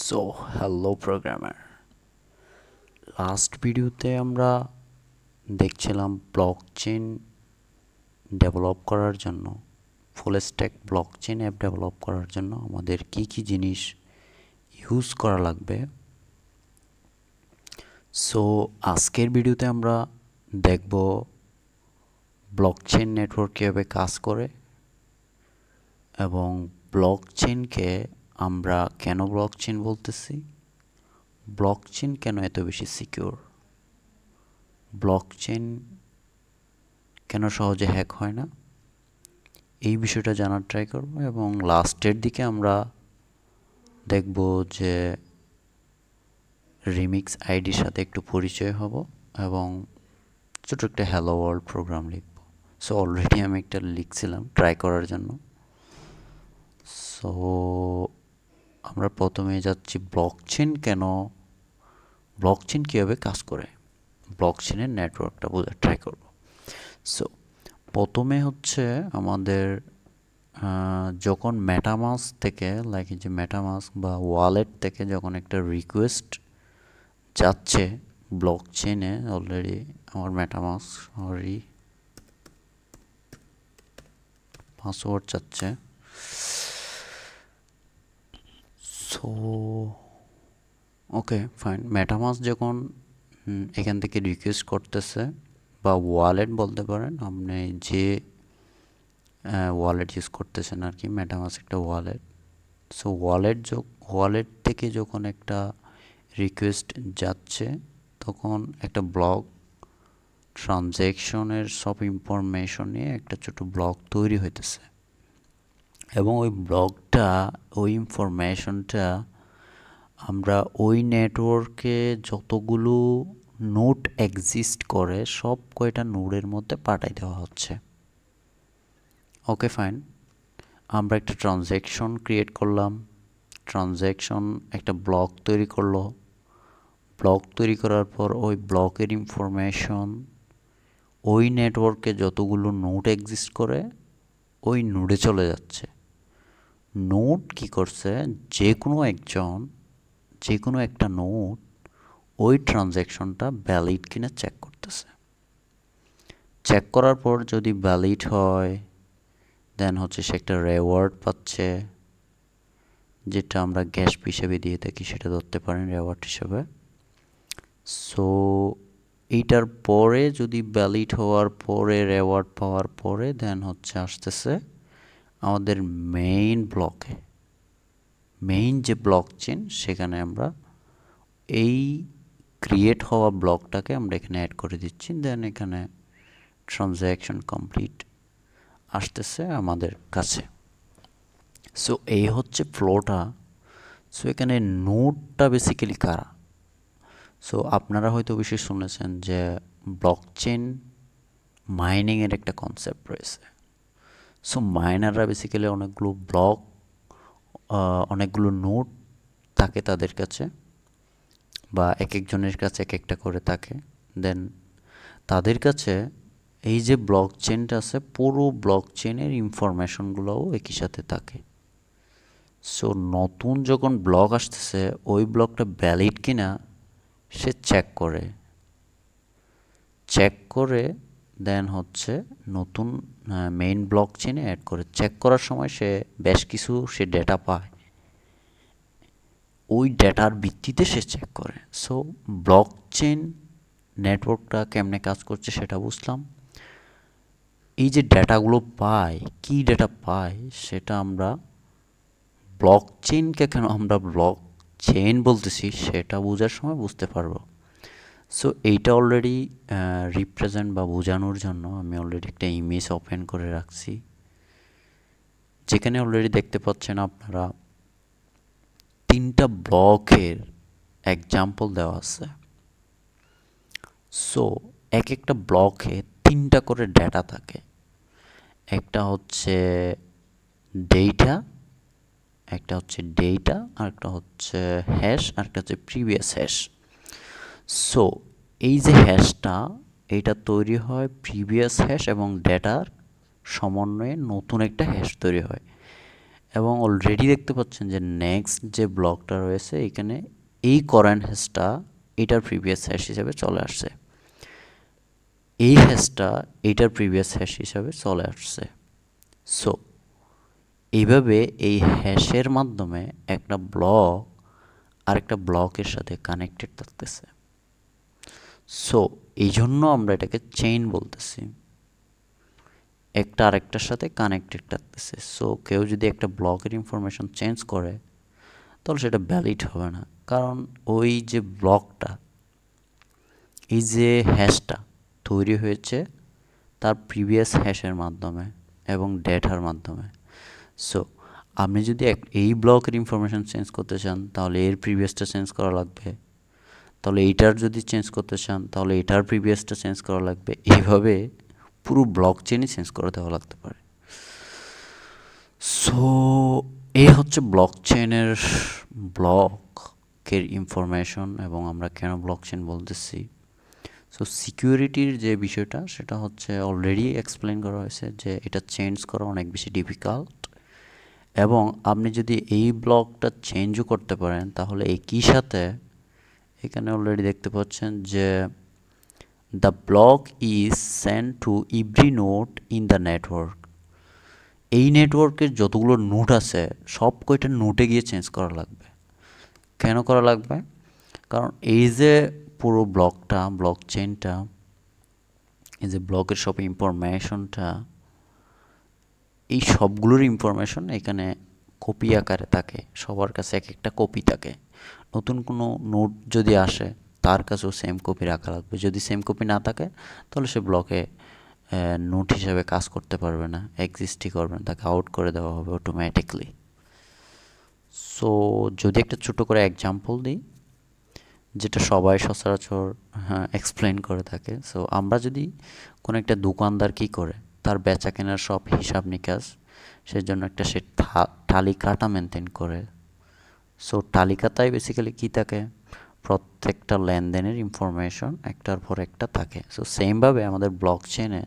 So hello programmer, last ভিডিওতে আমরা দেখছিলাম ব্লকচেন ডেভেলপ করার জন্য, full stack blockchain app develop করার জন্য আমাদের কি কি জিনিস ইউজ করা লাগবে। সো আজকের ভিডিওতে আমরা দেখব ব্লকচেন নেটওয়ার্ক কীভাবে কাজ করে এবং ব্লকচেনকে আমরা কেন ব্লকচেন বলতেছি, ব্লকচেন কেন এত বেশি সিকিউর, ব্লকচেন কেন সহজে হ্যাক হয় না, এই বিষয়টা জানার ট্রাই করব। এবং লাস্টের দিকে আমরা দেখব যে রিমিক্স আইডির সাথে একটু পরিচয় হব এবং ছোটো একটা হ্যালো ওয়ার্ল্ড প্রোগ্রাম লিখব। সো অলরেডি আমি একটা লিখছিলাম ট্রাই করার জন্য। সো আমরা প্রথমে যাচ্ছি ব্লকচেন কেন, ব্লকচেন কীভাবে কাজ করে, ব্লকচেনের নেটওয়ার্কটা বোঝার ট্রাই করব। সো প্রথমে হচ্ছে আমাদের যখন মেটামাস্ক থেকে যে মেটামাস্ক বা ওয়ালেট থেকে যখন একটা রিকোয়েস্ট যাচ্ছে ব্লকচেনে, অলরেডি আমার মেটামাস্ক পাসওয়ার্ড চাচ্ছে। সো ওকে ফাইন, মেটামাস্ক যখন এখান থেকে রিকোয়েস্ট করতেছে বা ওয়ালেট বলতে পারেন, আপনি যে ওয়ালেট ইউজ করতেছেন আর কি, মেটামাস্ক একটা ওয়ালেট। সো ওয়ালেট থেকে যখন একটা রিকোয়েস্ট যাচ্ছে তখন একটা ব্লক ট্রানজ্যাকশনের সব ইনফরমেশন নিয়ে একটা ছোট ব্লক তৈরি হইতেছে এবং ওই ব্লকটা, ওই ইনফরমেশনটা আমরা ওই নেটওয়ার্কে যতগুলো নোড এক্সিস্ট করে সব কয়টা নোডের মধ্যে পাঠাই দেওয়া হচ্ছে। ওকে ফাইন, আমরা একটা ট্রানজ্যাকশন ক্রিয়েট করলাম, ট্রানজ্যাকশন একটা ব্লক তৈরি করলো, ব্লক তৈরি করার পর ওই ব্লকের ইনফরমেশন ওই নেটওয়ার্কে যতগুলো নোড এক্সিস্ট করে ওই নোডে চলে যাচ্ছে। নোড কি করছে, যে কোনো একটা নোড ওই ট্রানজ্যাকশনটা ভ্যালিড কিনা চেক করতেছে। চেক করার পর যদি ভ্যালিড হয় দেন হচ্ছে সে একটা রেওয়ার্ড পাচ্ছে, যেটা আমরা গ্যাস হিসেবে দিয়ে থাকি, সেটা ধরতে পারেন রেওয়ার্ড হিসেবে। সো এইটার পরে যদি ভ্যালিড হওয়ার পরে রেওয়ার্ড পাওয়ার পরে দেন হচ্ছে আসতেছে আমাদের মেইন ব্লকে, মেইন যে ব্লকচেন, সেখানে আমরা এই ক্রিয়েট হওয়া ব্লকটাকে আমরা এখানে অ্যাড করে দিচ্ছি। দেন এখানে ট্রানজ্যাকশন কমপ্লিট আসতেছে আমাদের কাছে। সো এই হচ্ছে ফ্লোটা। সো এখানে নোডটা বেসিক্যালি কারা। সো আপনারা হয়তো বেশি শুনেছেন যে ব্লকচেন মাইনিংয়ের একটা কনসেপ্ট রয়েছে। সো মাইনাররা বেসিক্যালি অনেকগুলো ব্লক, অনেকগুলো নোড থাকে তাদের কাছে, বা এক একজনের কাছে এক একটা করে থাকে। দেন তাদের কাছে এই যে ব্লকচেনটা আছে, পুরো ব্লকচেনের ইনফরমেশনগুলোও একই সাথে থাকে। সো নতুন যখন ব্লক আসতেছে ওই ব্লকটা ভ্যালিড কিনা সে চেক করে দেন হচ্ছে নতুন মেইন ব্লকচেনে অ্যাড করে। চেক করার সময় সে বেশ কিছু ডেটা পায়, ওই ডেটার ভিত্তিতে সে চেক করে। সো ব্লকচেন নেটওয়ার্কটা কেমনে কাজ করছে সেটা বুঝলাম। এই যে ডেটাগুলো পায়, কী ডেটা পায় সেটা আমরা ব্লকচেনকে কেন আমরা ব্লকচেন বলতেছি সেটা বোঝার সময় বুঝতে পারবো। সো এইটা অলরেডি রিপ্রেজেন্ট বা বোঝানোর জন্য আমি অলরেডি একটা ইমেজ ওপেন করে রাখছি, যেখানে অলরেডি দেখতে পাচ্ছেন আপনারা তিনটা ব্লকের এক্সাম্পল দেওয়া আছে। সো এক একটা ব্লকে তিনটা করে ডেটা থাকে, একটা হচ্ছে ডেটা, আর একটা হচ্ছে হ্যাশ, আর একটা হচ্ছে প্রিভিয়াস হ্যাশ। সো এই যে হ্যাশটা, এটা তৈরি হয় প্রিভিয়াস হ্যাশ এবং ডেটার সমন্বয়ে নতুন একটা হ্যাশ তৈরি হয়। এবং অলরেডি দেখতে পাচ্ছেন যে নেক্সট যে ব্লকটা রয়েছে এখানে এই কারেন্ট হ্যাশটা এটার প্রিভিয়াস হ্যাশ হিসাবে চলে আসছে, এই হ্যাশটা এটার প্রিভিয়াস হ্যাশ হিসাবে চলে আসছে। সো এইভাবে এই হ্যাশের মাধ্যমে একটা ব্লক আরেকটা ব্লকের সাথে কানেক্টেড থাকতেছে। সো এই জন্য আমরা এটাকে চেইন বলতেছি, একটা আরেকটার সাথে কানেক্টেড থাকতেছে। সো কেউ যদি একটা ব্লকের ইনফরমেশন চেঞ্জ করে তাহলে সেটা ভ্যালিড হবে না, কারণ ওই যে ব্লকটা, এই যে হ্যাশটা তৈরি হয়েছে তার প্রিভিয়াস হ্যাশের মাধ্যমে এবং ডেটার মাধ্যমে। সো আপনি যদি এই ব্লকের ইনফরমেশন চেঞ্জ করতে চান তাহলে এর প্রিভিয়াসটা চেঞ্জ করা লাগবে, তাহলে এইটার যদি চেঞ্জ করতে চান তাহলে এটার প্রিভিয়াসটা চেঞ্জ করা লাগবে। এইভাবে পুরো ব্লক চেনই চেঞ্জ করে দেওয়া লাগতে পারে। সো এই হচ্ছে ব্লক চেনের ব্লকের ইনফরমেশন এবং আমরা কেন ব্লক চেন বলতেছি। সো সিকিউরিটির যে বিষয়টা সেটা হচ্ছে অলরেডি এক্সপ্লেন করা হয়েছে যে এটা চেঞ্জ করা অনেক বেশি ডিফিকাল্ট, এবং আপনি যদি এই ব্লকটা চেঞ্জও করতে পারেন তাহলে একই সাথে এখানে অলরেডি দেখতে পাচ্ছেন যে the block is send to every node in the network. এই নেটওয়ার্কের যতগুলো নোড আছে সব কয়টা নোটে গিয়ে চেঞ্জ করা লাগবে। কেন করা লাগবে? কারণ এই যে পুরো ব্লকটা, ব্লক চেনটা, এই যে ব্লকের সব ইনফরমেশনটা, এই সবগুলোর ইনফরমেশন এখানে কপি আকারে থাকে, সবার কাছে এক একটা কপি থাকে। নতুন কোনো নোট যদি আসে তার কাছেও সেম কপি রাখা লাগবে। যদি সেম কপি না থাকে তাহলে সে ব্লকে নোট হিসেবে কাজ করতে পারবে না, এক্সিস্টই করবে না, তাকে আউট করে দেওয়া হবে অটোমেটিকলি। সো যদি একটা ছোটো করে এক্সাম্পল দিই, যেটা সবাই সচরাচর এক্সপ্লেন করে থাকে। সো আমরা যদি কোনো একটা দোকানদার কী করে, তার বেচা কেনার সব হিসাব নিকাশ, সেজন্য একটা সে তালিকাটা মেনটেন করে। সো তালিকাটাই বেসিক্যালি কী থাকে, প্রত্যেকটা লেনদেনের ইনফরমেশন একটার পর একটা থাকে। সো সেমভাবে আমাদের ব্লক চেনে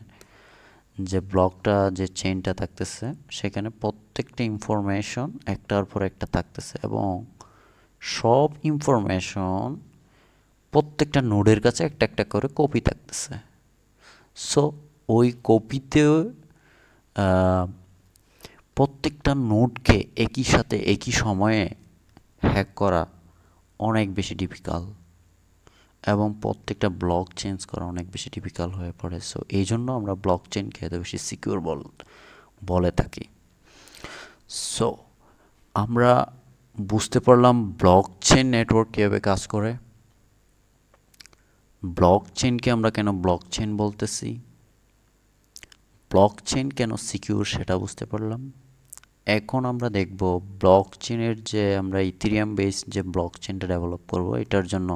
যে ব্লকটা, যে চেনটা থাকতেছে সেখানে প্রত্যেকটা ইনফরমেশন একটার পর একটা থাকতেছে, এবং সব ইনফরমেশন প্রত্যেকটা নোডের কাছে একটা একটা করে কপি থাকতেছে। সো ওই কপিতেও প্রত্যেকটা নোডকে একই সাথে একই সময়ে হ্যাক করা অনেক বেশি ডিফিকাল্ট, এবং প্রত্যেকটা ব্লক চেঞ্জ করা অনেক বেশি ডিফিকাল্ট হয়ে পড়ে। সো এই জন্য আমরা ব্লক চেনকে এত বেশি সিকিউর বলে থাকি। সো আমরা বুঝতে পারলাম ব্লক চেন নেটওয়ার্ক কীভাবে কাজ করে, ব্লক চেনকে আমরা কেন ব্লক চেন বলতেছি, ব্লক চেন কেন সিকিউর সেটা বুঝতে পারলাম। এখন আমরা দেখব ব্লক চেনের যে আমরা ইথেরিয়াম বেসড যে ব্লক চেনটা ডেভেলপ করব, এটার জন্য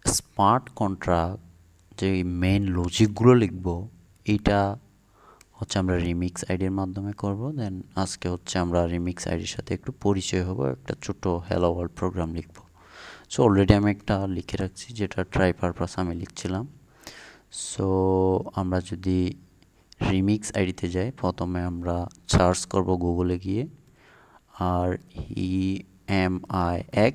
স্মার্ট কন্ট্রাক্ট যে মেন লজিকগুলো লিখব, এইটা হচ্ছে আমরা রিমিক্স আইডির মাধ্যমে করব। দেন আজকে হচ্ছে আমরা রিমিক্স আইডির সাথে একটু পরিচয় হব, একটা ছোট হ্যালো ওয়ার্ল্ড প্রোগ্রাম লিখব। সো অলরেডি আমি একটা লিখে রাখছি, যেটা ট্রাই পারপাস আমি লিখছিলাম। সো আমরা যদি রিমিক্স আইডিতে যাই, প্রথমে আমরা সার্চ করব গুগলে গিয়ে, আর EMIXIDE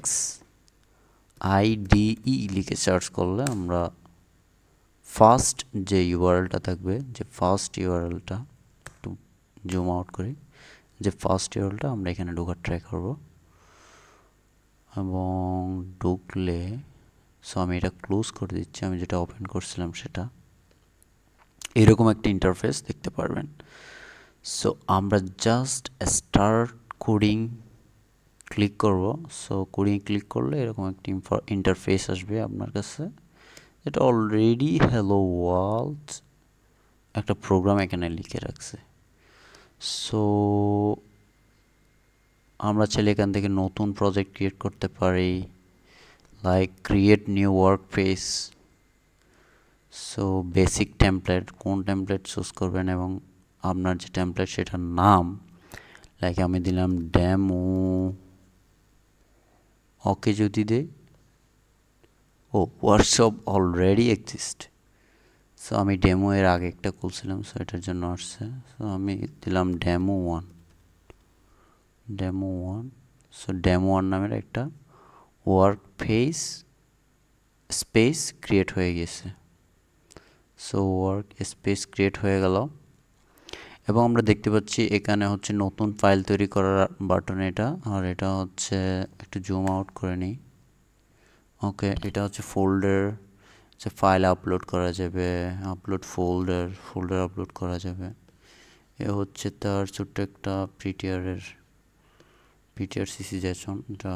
লিখে সার্চ করলে আমরা ফার্স্ট যে ইউআরএলটা থাকবে, যে ফার্স্ট ইউআরএলটা একটু জুম আউট করি, যে ফার্স্ট ইউআরএলটা আমরা এখানে ঢোকার ট্রাই করব, এবং ঢুকলে সো আমি এটা ক্লোজ করে দিচ্ছি, আমি যেটা ওপেন করছিলাম সেটা এরকম একটা ইন্টারফেস দেখতে পারবেন। সো আমরা জাস্ট স্টার্ট কোডিং ক্লিক করব। সো কোডিং ক্লিক করলে এরকম একটা ইন্টারফেস আসবে আপনার কাছে, এটা অলরেডি হ্যালো ওয়ার্ল্ড একটা প্রোগ্রাম এখানে লিখে রাখছে। সো আমরা চাইলে এখান থেকে নতুন প্রজেক্ট ক্রিয়েট করতে পারি, like create new workspace. So basic template, কোন টেমপ্লেট চুজ করবেন এবং আপনার যে টেমপ্লেট সেটার নাম, লাইক আমি দিলাম ডেমো। ওকে যদি দেই, ও ওয়ার্কশপ অলরেডি এক্সিস্ট। সো আমি ডেমো এর আগে একটা খুলছিলাম, সো এটার জন্য আসছে। সো আমি দিলাম ডেমো 1। demo1, সো demo1 নামের একটা ওয়ার্ক স্পেস ক্রিয়েট হয়ে গেছে। সো ওয়ার্ক স্পেস ক্রিয়েট হয়ে গেল এবং আমরা দেখতে পাচ্ছি এখানে হচ্ছে নতুন ফাইল তৈরি করার বাটন এটা, আর এটা হচ্ছে একটু জুম আউট করে নিই। ওকে, এটা হচ্ছে ফোল্ডার, যে ফাইল আপলোড করা যাবে, আপলোড ফোল্ডার আপলোড করা যাবে। এ হচ্ছে তার ছোট্ট একটা পিটিআর সিসি জেসন, এটা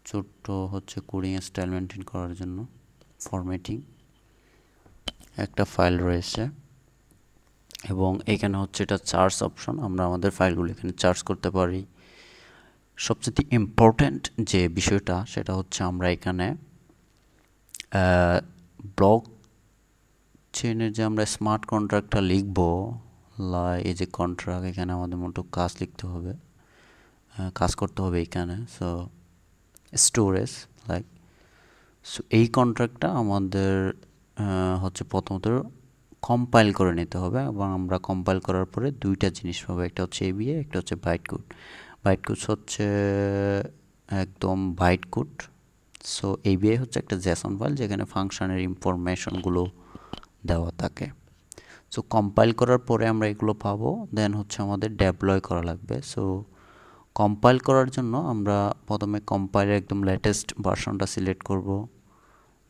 ছোট্ট হচ্ছে কোডিং স্টাইল মেনটেন করার জন্য ফরম্যাটিং একটা ফাইল রয়েছে। এবং এখানে হচ্ছে এটা চার্জ অপশন, আমরা আমাদের ফাইলগুলো এখানে চার্জ করতে পারি। সবচেয়ে ইম্পর্ট্যান্ট যে বিষয়টা সেটা হচ্ছে আমরা এখানে ব্লক চেনের যে আমরা স্মার্ট কন্ট্রাক্টটা লিখব, এই যে কন্ট্রাক্ট, এখানে আমাদের মোটো কাজ লিখতে হবে, কাজ করতে হবে এখানে। সো স্টোরেজ সো এই কন্ট্রাক্টটা আমাদের হচ্ছে প্রথমত কম্পাইল করে নিতে হবে, এবং আমরা কম্পাইল করার পরে দুইটা জিনিস পাবো, একটা হচ্ছে এবিএ, একটা হচ্ছে বাইট কোড হচ্ছে একদম বাইট কোড। সো এবিএ হচ্ছে একটা জেসন ফাইল যেখানে ফাংশনের ইনফরমেশনগুলো দেওয়া থাকে। সো কম্পাইল করার পরে আমরা এগুলো পাবো, দেন হচ্ছে আমাদের ডেপ্লয় করা লাগবে। সো কম্পাইল করার জন্য আমরা প্রথমে কম্পাইলের একদম লেটেস্ট ভার্সনটা সিলেক্ট করব,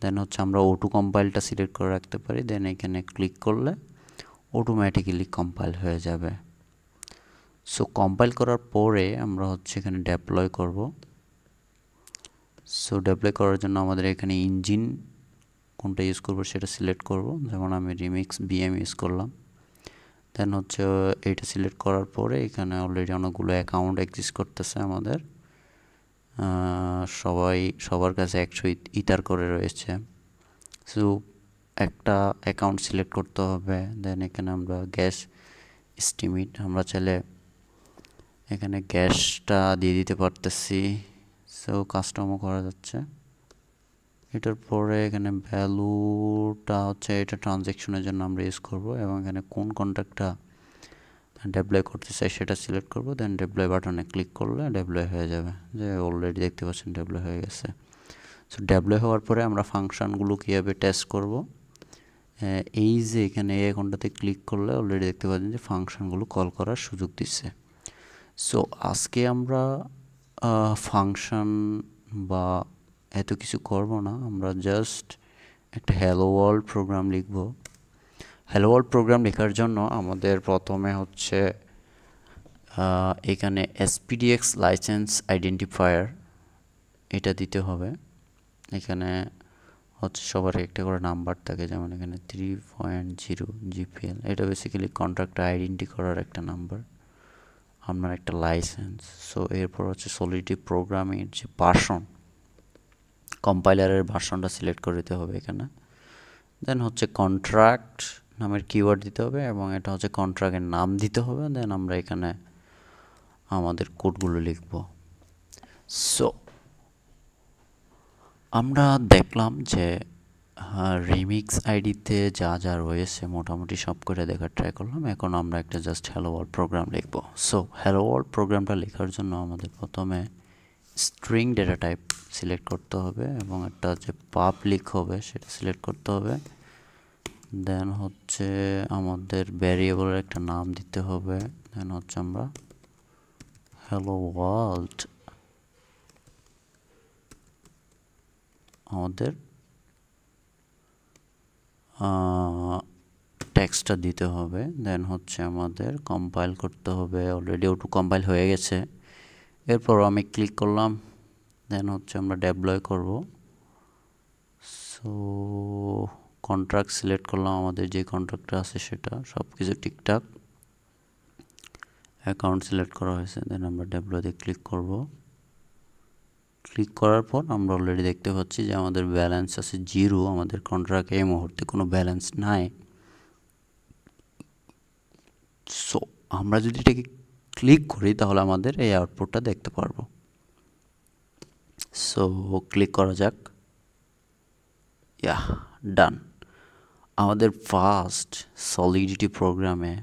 দেন হচ্ছে আমরা অটো কম্পাইলটা সিলেক্ট করে রাখতে পারি, দেন এখানে ক্লিক করলে অটোমেটিক্যালি কম্পাইল হয়ে যাবে। সো কম্পাইল করার পরে আমরা হচ্ছে এখানে ডেপ্লয় করব। সো ডেপ্লয় করার জন্য আমাদের এখানে ইঞ্জিন কোনটা ইউজ করব সেটা সিলেক্ট করব, যেমন আমি রিমিক্স বিএম ইউজ করলাম। দেন হচ্ছে এইটা সিলেক্ট করার পরে এখানে অলরেডি অনেকগুলো অ্যাকাউন্ট এক্সিস্ট করতেছে আমাদের, সবার কাছে 100 ইথার করে রয়েছে। সো একটা অ্যাকাউন্ট সিলেক্ট করতে হবে, দেন এখানে আমরা গ্যাস এস্টিমেট, আমরা চাইলে এখানে গ্যাসটা দিয়ে দিতে পারতেছি। সো কাস্টমও করা যাচ্ছে। এটার পরে এখানে ভ্যালুটা হচ্ছে এটা ট্রানজ্যাকশনের জন্য আমরা ইউজ করব, এবং এখানে কোন কন্ট্রাক্টটা ডেপ্লয় করতে চাই সেটা সিলেক্ট করব, দেন ডেপ্লয় বাটনে ক্লিক করলে ডেপ্লয় হয়ে যাবে, যে অলরেডি দেখতে পাচ্ছেন ডেপ্লয় হয়ে গেছে। সো ডেপ্লয় হওয়ার পরে আমরা ফাংশনগুলো কীভাবে টেস্ট করব, এই যে এখানে এই আইকনটাতে ক্লিক করলে অলরেডি দেখতে পাচ্ছেন যে ফাংশনগুলো কল করার সুযোগ দিচ্ছে। সো আজকে আমরা ফাংশন বা এত কিছু করব না, আমরা জাস্ট একটা হ্যালো ওয়ার্ল্ড প্রোগ্রাম লিখব। হ্যালো ওয়ার্ল্ড প্রোগ্রাম লেখার জন্য আমাদের প্রথমে হচ্ছে এখানে SPDX লাইসেন্স আইডেন্টিফায়ার এটা দিতে হবে। এখানে হচ্ছে সবার একটা করে নাম্বার থাকে, যেমন এখানে 3.0 GPL, এটা বেসিক্যালি কন্ট্রাক্ট আইডেন্টি করার একটা নাম্বার, আপনার একটা লাইসেন্স। সো এরপর হচ্ছে সলিডি প্রোগ্রামের যে ভার্সন, কম্পাইলারের ভার্সনটা সিলেক্ট করে দিতে হবে এখানে। দেন হচ্ছে কন্ট্রাক্ট নামের কিওয়ার্ড দিতে হবে, এবং এটা হচ্ছে কন্ট্রাক্টের নাম দিতে হবে। দেন আমরা এখানে আমাদের কোডগুলো লিখব। সো আমরা দেখলাম যে রিমিক্স আইডিতে যা যা রয়েছে মোটামুটি সব করে দেখার ট্রাই করলাম। এখন আমরা একটা জাস্ট হ্যালো ওয়ার্ল্ড প্রোগ্রাম লিখব। সো হ্যালো ওয়ার্ল্ড প্রোগ্রামটা লেখার জন্য আমাদের প্রথমে স্ট্রিং ডেটা টাইপ সিলেক্ট করতে হবে, এবং একটা যে পাবলিক হবে সেটা সিলেক্ট করতে হবে। দেন হচ্ছে আমাদের ভ্যারিয়েবলের একটা নাম দিতে হবে। দেন হচ্ছে আমরা হ্যালো ওয়ার্ল্ড আমাদের টেক্সটটা দিতে হবে। দেন হচ্ছে আমাদের কম্পাইল করতে হবে, অলরেডি অটো কম্পাইল হয়ে গেছে। এরপর আমি ক্লিক করলাম, দেন হচ্ছে আমরা ডেপ্লয় করব। সো কন্ট্রাক্ট সিলেক্ট করলাম, আমাদের যে কন্ট্রাক্টটা আছে সেটা, সব কিছু ঠিকঠাক, অ্যাকাউন্ট সিলেক্ট করা হয়েছে। দেন আমরা ডেপ্লয়তে ক্লিক করব। ক্লিক করার পর আমরা অলরেডি দেখতে পাচ্ছি যে আমাদের ব্যালেন্স আছে 0, আমাদের কন্ট্রাক্টে এই মুহূর্তে কোনো ব্যালেন্স নাই। সো আমরা যদি এটাকে ক্লিক করি তাহলে আমাদের এই আউটপুটটা দেখতে পারবো। সো ক্লিক করা যাক, ডান। আমাদের ফার্স্ট সলিডিটি প্রোগ্রামে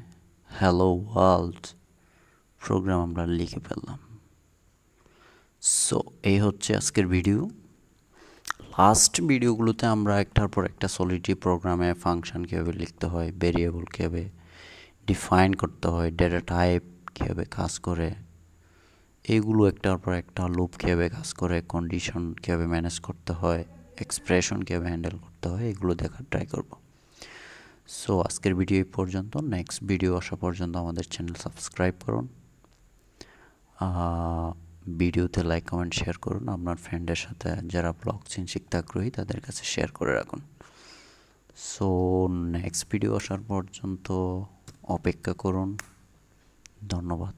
হ্যালো ওয়ার্ল্ড প্রোগ্রাম আমরা লিখে ফেললাম। সো এই হচ্ছে আজকের ভিডিও। লাস্ট ভিডিওগুলোতে আমরা একটার পর একটা সলিডি প্রোগ্রামে ফাংশন কীভাবে লিখতে হয়, ভেরিয়েবল কীভাবে ডিফাইন করতে হয়, ডেটা টাইপ কীভাবে কাজ করে, এইগুলো একটার পর একটা লুপ কীভাবে কাজ করে, কন্ডিশন কীভাবে ম্যানেজ করতে হয়, এক্সপ্রেশন কীভাবে হ্যান্ডেল করতে হয়, এগুলো দেখার ট্রাই করব। সো আজকের ভিডিও এই পর্যন্ত। নেক্সট ভিডিও আসা পর্যন্ত আমাদের চ্যানেল সাবস্ক্রাইব করুন, ভিডিওতে লাইক কমেন্ট শেয়ার করুন, আপনার ফ্রেন্ডের সাথে যারা ব্লকচেইন শিখতে আগ্রহী তাদের কাছে শেয়ার করে রাখুন। সো নেক্সট ভিডিও আসার পর্যন্ত অপেক্ষা করুন। ধন্যবাদ।